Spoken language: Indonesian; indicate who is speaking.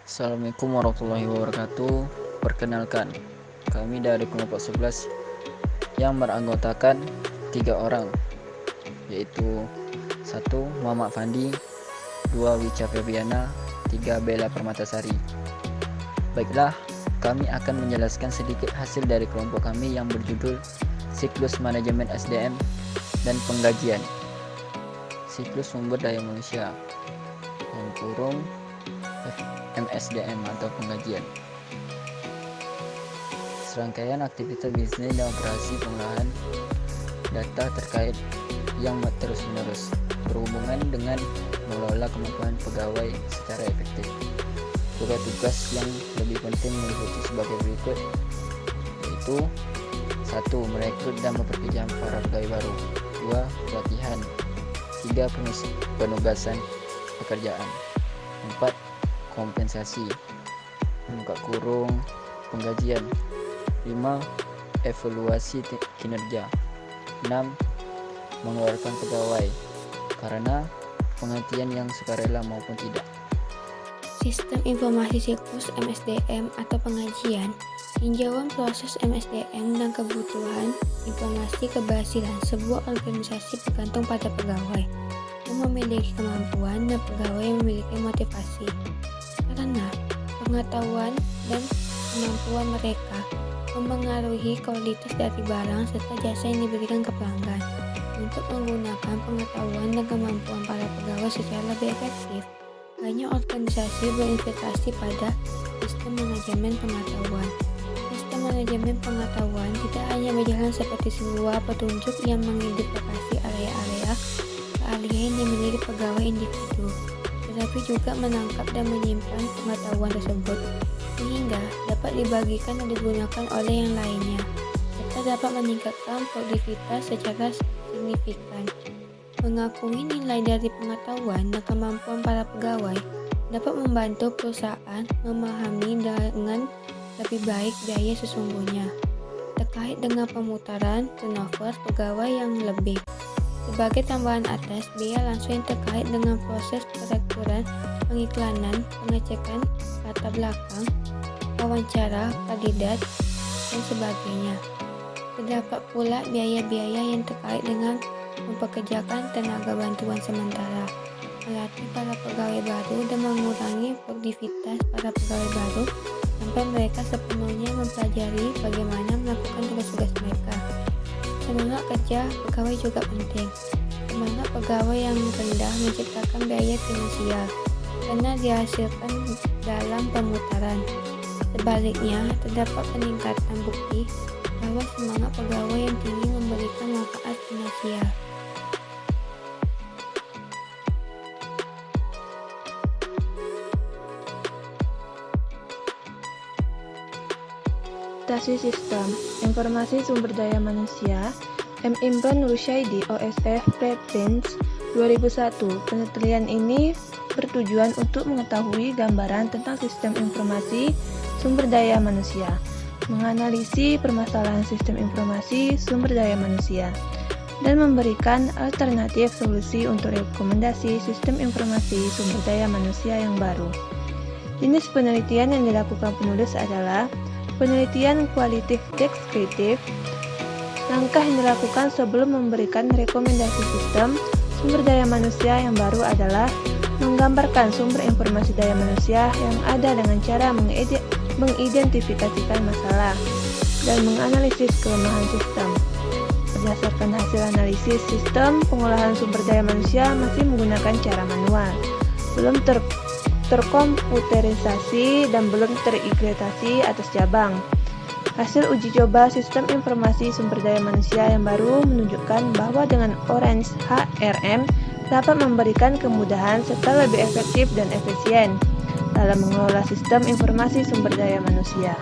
Speaker 1: Assalamualaikum warahmatullahi wabarakatuh. Perkenalkan, kami dari kelompok 11 yang beranggotakan 3 orang, yaitu 1. Muhammad Fandi, 2. Wica Febriana, 3. Bella Permatasari. Baiklah, kami akan menjelaskan sedikit hasil dari kelompok kami yang berjudul Siklus Manajemen SDM dan Penggajian. Siklus Sumber Daya Manusia yang kurung MSDM atau penggajian. Serangkaian aktivitas bisnis dan operasi pengolahan data terkait yang terus-menerus berhubungan dengan mengelola kemampuan pegawai secara efektif. Tugas-tugas yang lebih penting meliputi sebagai berikut, yaitu 1. Merekrut dan memperkerjakan para pegawai baru. 2. Pelatihan. 3. Penugasan pekerjaan. 4. Kompensasi penggajian. 5. Evaluasi kinerja. 6. Mengeluarkan pegawai karena penggantian yang sukarela maupun tidak.
Speaker 2: Sistem Informasi Siklus MSDM atau penggajian tinjauan proses MSDM dan kebutuhan informasi keberhasilan sebuah organisasi bergantung pada pegawai yang memiliki kemampuan dan pegawai yang memiliki motivasi. Karena pengetahuan dan kemampuan mereka mempengaruhi kualitas dari barang serta jasa yang diberikan ke pelanggan. Untuk menggunakan pengetahuan dan kemampuan para pegawai secara lebih efektif, banyak organisasi berinvestasi pada sistem manajemen pengetahuan. Sistem manajemen pengetahuan tidak hanya berjalan seperti sebuah petunjuk yang mengidentifikasi area-area keahlian yang dimiliki pegawai individu, tetapi juga menangkap dan menyimpan pengetahuan tersebut sehingga dapat dibagikan dan digunakan oleh yang lainnya, serta dapat meningkatkan produktivitas secara signifikan. Mengakui nilai dari pengetahuan dan kemampuan para pegawai dapat membantu perusahaan memahami dengan lebih baik biaya sesungguhnya terkait dengan pemutaran turnover pegawai yang lebih. Sebagai tambahan atas, biaya langsung yang terkait dengan proses perekrutan, pengiklanan, pengecekan latar belakang, wawancara kandidat, dan sebagainya. Terdapat pula biaya-biaya yang terkait dengan mempekerjakan tenaga bantuan sementara, melatih para pegawai baru dan mengurangi produktivitas para pegawai baru sampai mereka sepenuhnya mempelajari bagaimana melakukan tugas-tugas mereka. Semangat kerja pegawai juga penting. Semangat pegawai yang rendah menciptakan biaya finansial karena dihasilkan dalam pemutaran. Sebaliknya, terdapat peningkatan bukti bahwa semangat pegawai yang tinggi memberikan manfaat finansial.
Speaker 3: Adaptasi Sistem Informasi Sumber Daya Manusia M.Imran Rushaidi OSF Preprint 2001. Penelitian ini bertujuan untuk mengetahui gambaran tentang sistem informasi sumber daya manusia, menganalisis permasalahan sistem informasi sumber daya manusia, dan memberikan alternatif solusi untuk rekomendasi sistem informasi sumber daya manusia yang baru. Jenis penelitian yang dilakukan penulis adalah penelitian kualitatif deskriptif. Langkah yang dilakukan sebelum memberikan rekomendasi sistem sumber daya manusia yang baru adalah menggambarkan sumber informasi daya manusia yang ada dengan cara mengidentifikasikan masalah dan menganalisis kelemahan sistem. Berdasarkan hasil analisis sistem, pengolahan sumber daya manusia masih menggunakan cara manual, belum terkomputerisasi dan belum terintegrasi atas cabang. Hasil uji coba sistem informasi sumber daya manusia yang baru menunjukkan bahwa dengan Orange HRM dapat memberikan kemudahan serta lebih efektif dan efisien dalam mengelola sistem informasi sumber daya manusia.